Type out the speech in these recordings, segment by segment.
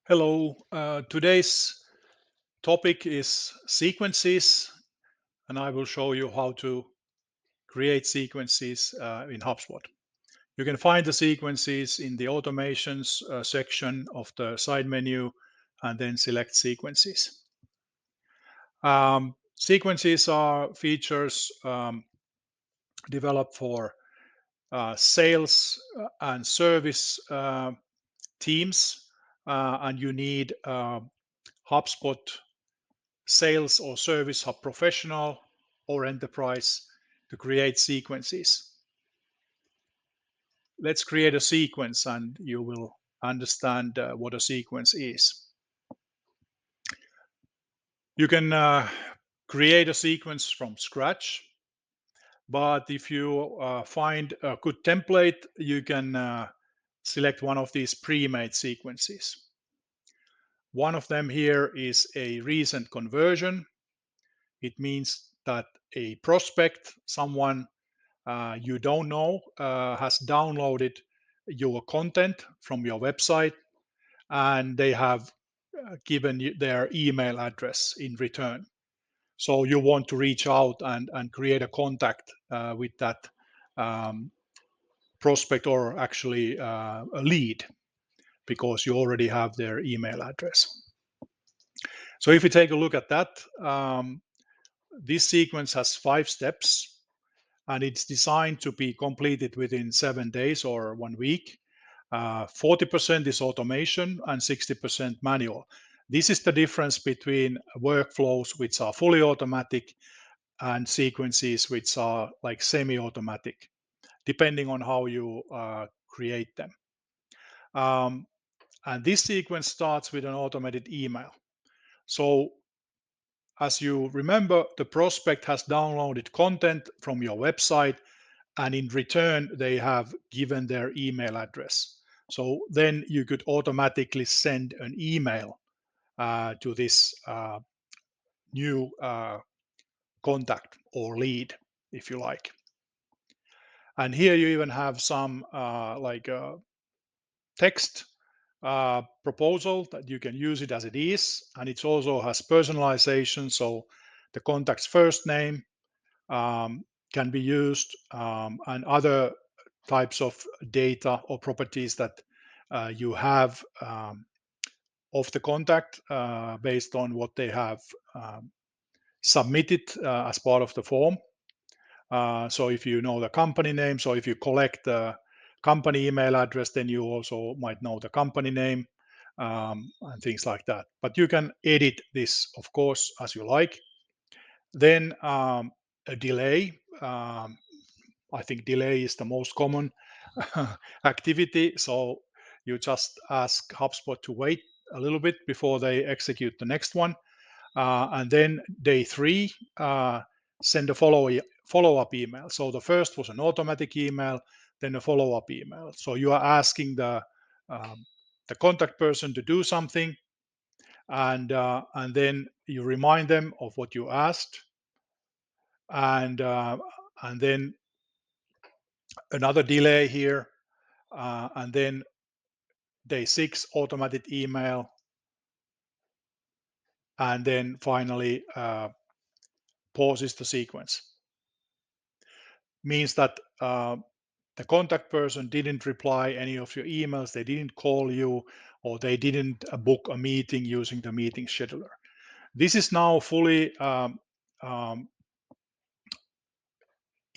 Hello, today's topic is sequences, and I will show you how to create sequences in HubSpot. You can find the sequences in the automations section of the side menu and then select sequences. Sequences are features developed for sales and service teams, and you need HubSpot Sales or Service Hub Professional or Enterprise to create sequences. Let's create a sequence and you will understand what a sequence is. You can create a sequence from scratch, but if you find a good template, you can select one of these pre-made sequences. One of them here is a recent conversion. It means that a prospect, someone you don't know, has downloaded your content from your website and they have given you their email address in return. So you want to reach out and create a contact with that um, prospect, or actually a lead, because you already have their email address. So if we take a look at that, this sequence has 5 steps and it's designed to be completed within 7 days or 1 week. 40% is automation and 60% manual. This is the difference between workflows which are fully automatic and sequences which are like semi-automatic, depending on how you create them. Um, and this sequence starts with an automated email. So as you remember, the prospect has downloaded content from your website and in return they have given their email address. So then you could automatically send an email to this new contact or lead, if you like. And here you even have some text proposal that you can use it as it is, and it also has personalization. So the contact's first name can be used, and other types of data or properties that you have of the contact based on what they have submitted as part of the form. So if you know the company name, so if you collect the company email address, then you also might know the company name and things like that. But you can edit this, of course, as you like. Then a delay. I think delay is the most common activity. So you just ask HubSpot to wait a little bit before they execute the next one. And then day 3, send a follow-up email. So the first was an automatic email, then a follow-up email. So you are asking the contact person to do something, and then you remind them of what you asked, and then another delay here, and then day 6 automated email, and then finally pauses the sequence. Means that the contact person didn't reply any of your emails, they didn't call you, or they didn't book a meeting using the meeting scheduler. This is now fully um,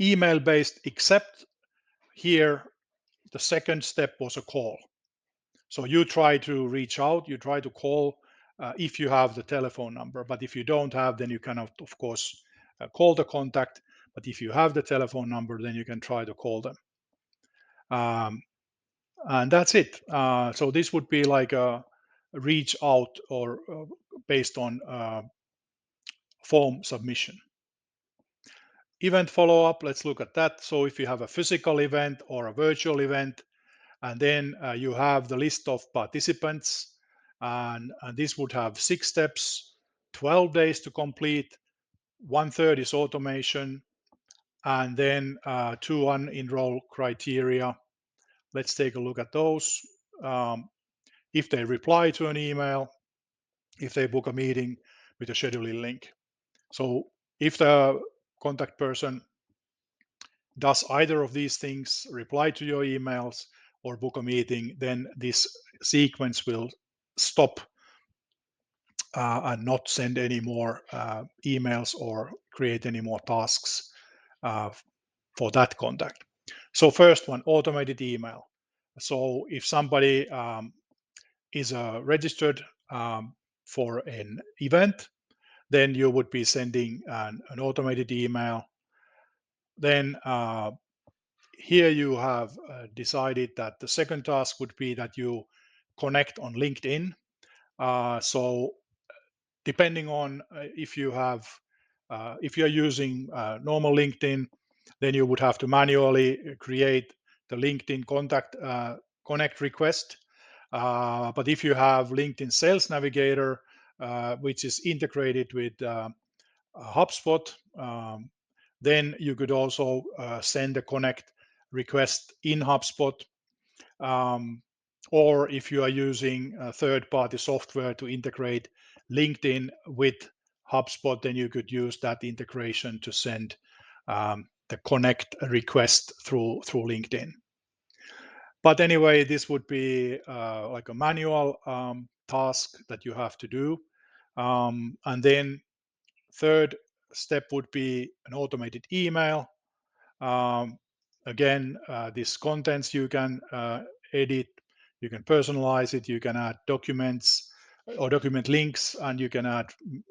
email based, except here the second step was a call. So you try to reach out, you try to call if you have the telephone number, but if you don't have, then you cannot, of course, call the contact. But if you have the telephone number, then you can try to call them. And that's it. So this would be like a reach out, or based on form submission. Event follow up, let's look at that. So if you have a physical event or a virtual event, and then you have the list of participants, and this would have 6 steps, 12 days to complete, 1/3 is automation, and then 2 unenroll criteria. Let's take a look at those. if they reply to an email, if they book a meeting with a scheduling link. So if the contact person does either of these things, reply to your emails or book a meeting, then this sequence will stop and not send any more emails or create any more tasks uh, for that contact. So first one, automated email. So if somebody is registered for an event, then you would be sending an automated email. Then here you have decided that the second task would be that you connect on LinkedIn. So depending on if you have if you're using normal LinkedIn, then you would have to manually create the LinkedIn contact connect request. But if you have LinkedIn Sales Navigator, which is integrated with HubSpot, then you could also send a connect request in HubSpot. Um, or if you are using third-party software to integrate LinkedIn with HubSpot, then you could use that integration to send the connect request through LinkedIn. But anyway, this would be like a manual task that you have to do. And then third step would be an automated email. Um, Again, these contents you can edit, you can personalize it, you can add documents or document links, and you can add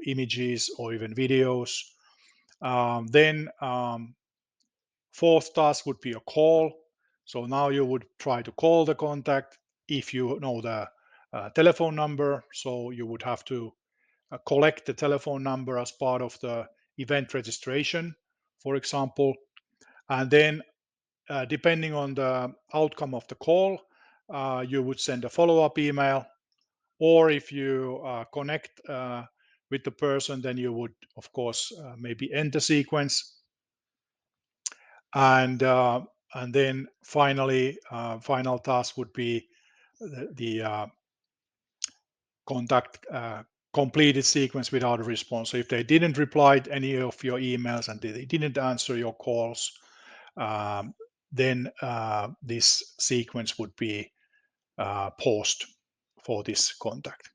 images or even videos. Then fourth task would be a call. So now you would try to call the contact if you know the telephone number. So you would have to collect the telephone number as part of the event registration, for example. And then depending on the outcome of the call, you would send a follow-up email, or if you connect with the person, then you would, of course, maybe end the sequence, and then finally, final task would be the contact completed sequence without a response. So if they didn't reply to any of your emails and they didn't answer your calls, um, then this sequence would be paused for this contact.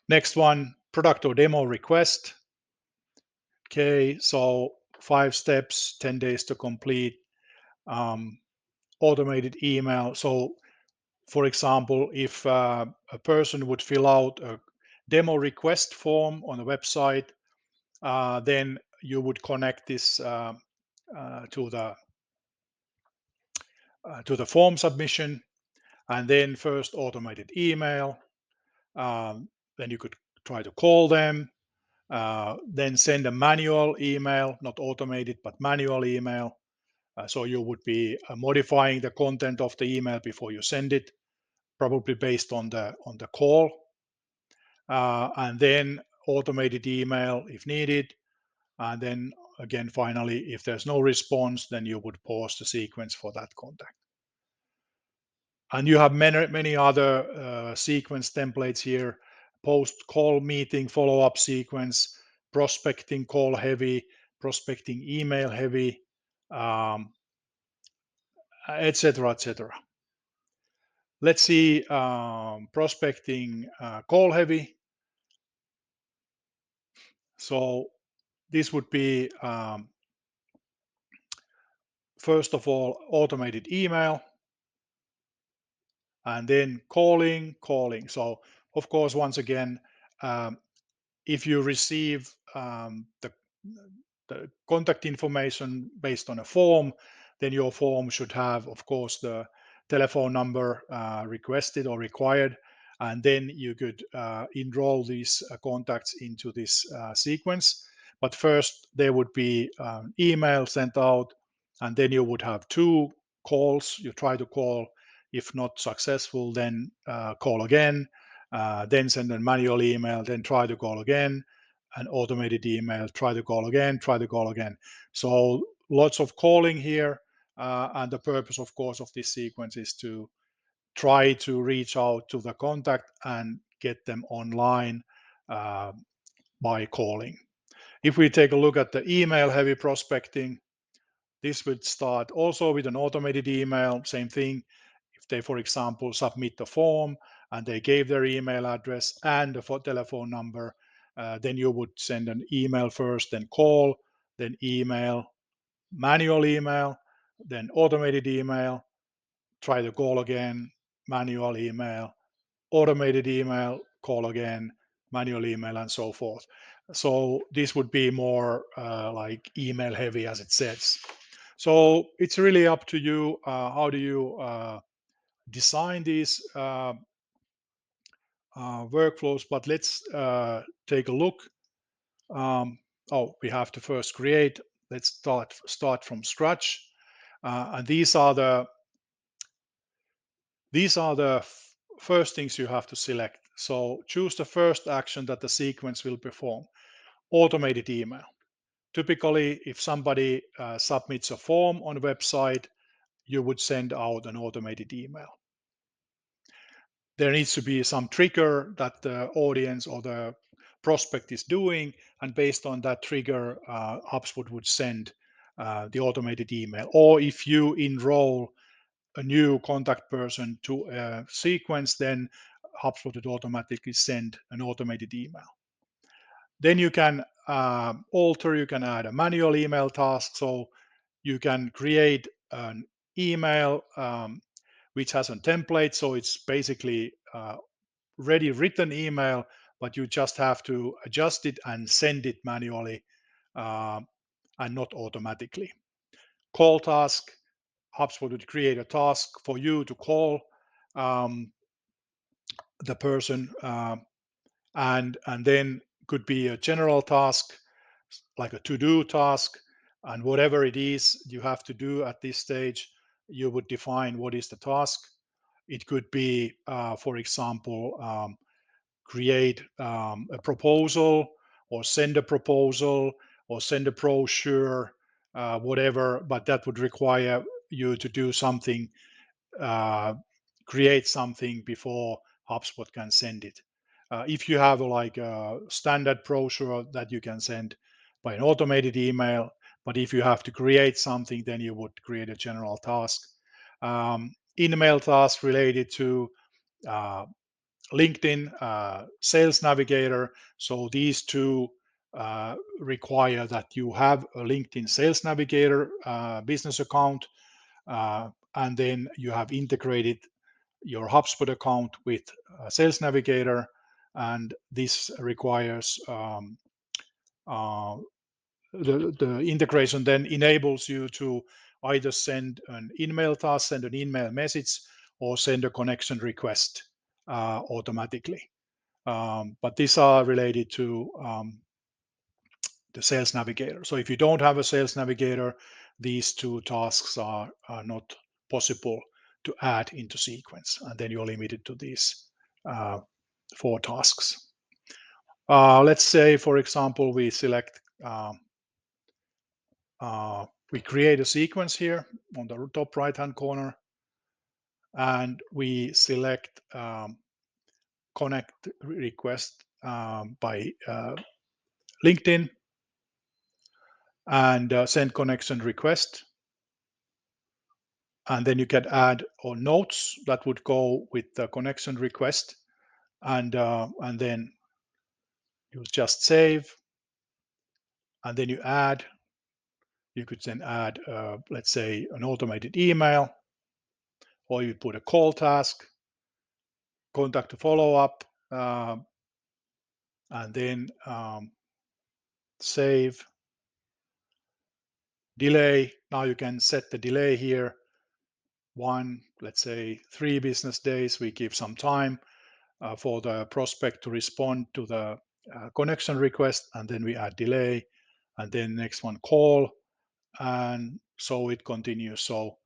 Next one, product or demo request. Okay, so 5 steps, 10 days to complete. Automated email. So, for example, if a person would fill out a demo request form on the website, then you would connect this to the form submission, and then first automated email. Then you could try to call them, then send a manual email, not automated, but manual email. So you would be modifying the content of the email before you send it, probably based on the call, and then automated email if needed, and then again finally, if there's no response, then you would pause the sequence for that contact. And you have many other sequence templates here: post call meeting follow-up sequence, prospecting call heavy, prospecting email heavy, etc., etc. Let's see, prospecting call heavy. So this would be first of all automated email, and then calling. So of course, once again, um, if you receive the contact information based on a form, then your form should have, of course, the telephone number requested or required, and then you could enroll these contacts into this sequence. But first, there would be email sent out, and then you would have 2 calls. You try to call. If not successful, then call again, then send a manual email, then try to call again, an automated email, try to call again, try to call again. So lots of calling here. And the purpose, of course, of this sequence is to try to reach out to the contact and get them online uh, by calling. If we take a look at the email heavy prospecting, this would start also with an automated email, same thing. If they, for example, submit the form and they gave their email address and a telephone number, then you would send an email first, then call, then email, manual email, then automated email, try to call again, manual email, automated email, call again, manual email, and so forth. So this would be more like email heavy, as it says. So it's really up to you. How do you design these workflows? But let's take a look. Oh, we have to first create. Let's start from scratch. And these are the first things you have to select. So choose the first action that the sequence will perform. Automated email. Typically, if somebody submits a form on a website, you would send out an automated email. There needs to be some trigger that the audience or the prospect is doing, and based on that trigger, HubSpot would send the automated email. Or if you enroll a new contact person to a sequence, then HubSpot would automatically send an automated email. Then you can alter, you can add a manual email task. So you can create an email which has a template. So it's basically ready written email, but you just have to adjust it and send it manually and not automatically. Call task. HubSpot would create a task for you to call the person, and then could be a general task like a to-do task, and whatever it is you have to do at this stage, you would define what is the task. It could be, for example, create a proposal, or send a proposal, or send a brochure, whatever, but that would require you to do something, uh, create something before HubSpot can send it. If you have like a standard brochure that you can send by an automated email, but if you have to create something, then you would create a general task. Email task related to uh, LinkedIn, Sales Navigator. So these two require that you have a LinkedIn Sales Navigator business account, and then you have integrated your HubSpot account with Sales Navigator, and this requires uh, the integration then enables you to either send an email task, send an email message, or send a connection request automatically. But these are related to the Sales Navigator. So if you don't have a Sales Navigator, these two tasks are not possible to add into sequence, and then you're limited to these uh, 4 tasks. Let's say, for example, we select, we create a sequence here on the top right-hand corner, and we select connect request by LinkedIn, and send connection request. And then you can add or notes that would go with the connection request, and then you just save, and then you add. You could then add, let's say, an automated email, or you put a call task, contact to follow up, and then save, delay. Now you can set the delay here. Let's say 3 business days. We give some time for the prospect to respond to the connection request, and then we add delay, and then next one call, and so it continues. So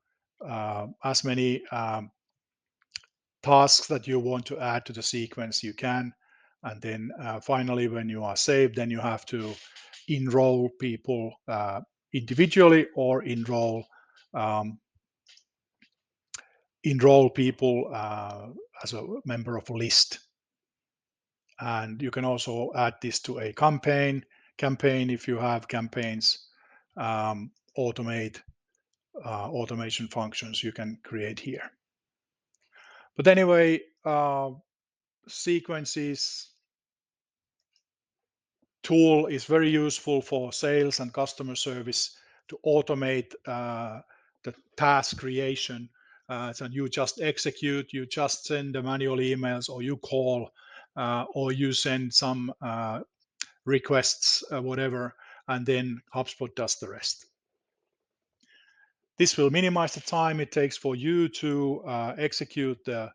as many tasks that you want to add to the sequence you can, and then finally when you are saved, then you have to enroll people individually, or enroll um, enroll people as a member of a list. And you can also add this to a campaign if you have campaigns. Automate automation functions you can create here. But anyway, sequences tool is very useful for sales and customer service to automate the task creation. So you just execute, you just send the manual emails, or you call, or you send some requests, whatever, and then HubSpot does the rest. This will minimize the time it takes for you to execute the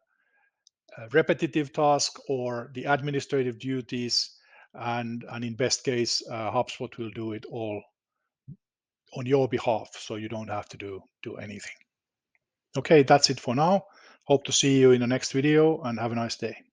repetitive task or the administrative duties, and in best case, HubSpot will do it all on your behalf, so you don't have to do anything. Okay, that's it for now. Hope to see you in the next video, and have a nice day.